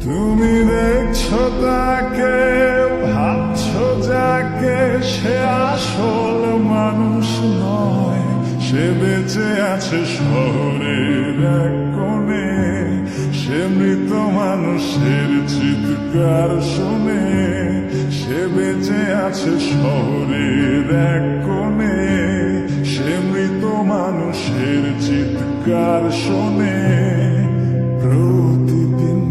তুমি দেখছো তাকে, ভাবছো যাকে, সে আসল মানুষ নয়। সে বেঁচে আছে শহরের এক কোণে, সে মৃত মানুষের চিৎকার শুনে। সে বেঁচে আছে শহরের এক কোণে, সে মৃত মানুষের চিৎকার শোনে প্রতিদিন।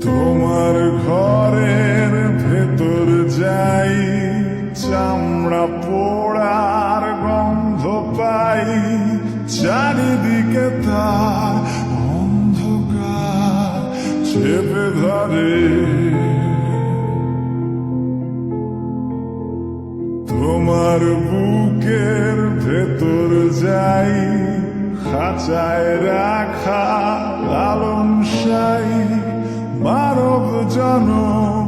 তোমার ঘরের ভেতর যাই, চামড়া পোড়ার গন্ধ পাই, চারিদিকে তার অন্ধকার চেপে ধরে। তোমার বুকের ভেতর যাই, খাঁচায় রাখা লালন শাই, মানব জনম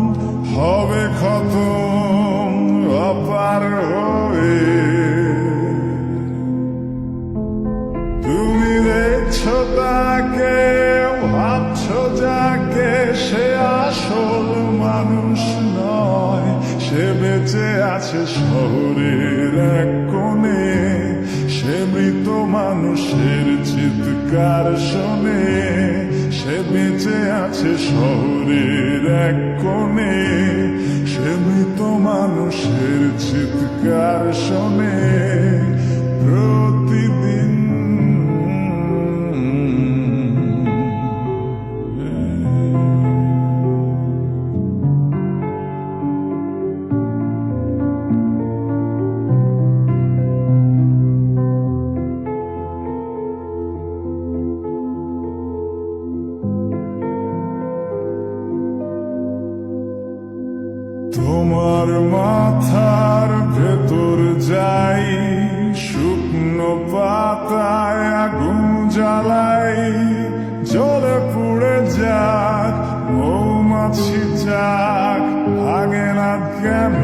হবে খতম অপার হয়ে। তুমি দেখছো তাকে, ভাবছো যাকে, সে আসল মানুষ নয়। সে বেঁচে আছে শহরের এক কোণে, সে মৃত মানুষের চিৎকার শোনে। সে বেঁচে আছে শহরের এক কোণে, সে মৃত মানুষের চিৎকার শোনে প্রতিদিন। তোমার মাথার ভেতর যাই, শুকনো পাতায় আগুন জ্বালাই, জ্বলে পুড়ে যাক মৌমাছি যাক, ভাগে না কেন?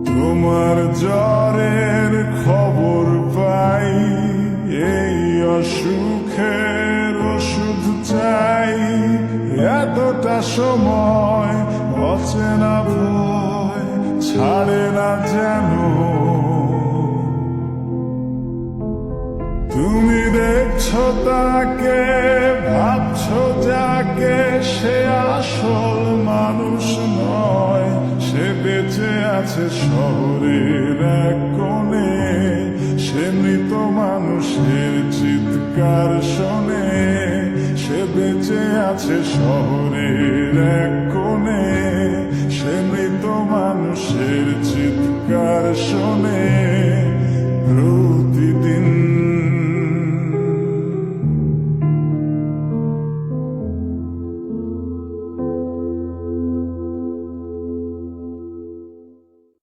তোমার জ্বরের খবর পাই, এই অসুখের ওষুধ চাই। এতটা সময় অচেনা ভয় ছাড়ে না যেন। তুমি দেখছো তাকে, ভাবছো যাকে, সে আসল মানুষ নয়। সে বেঁচে আছে শহরের এক কোণে, সে মৃত মানুষের চিৎকার শোনে। সে বেঁচে আছে শহরের এক কোণে, সে মৃত মানুষের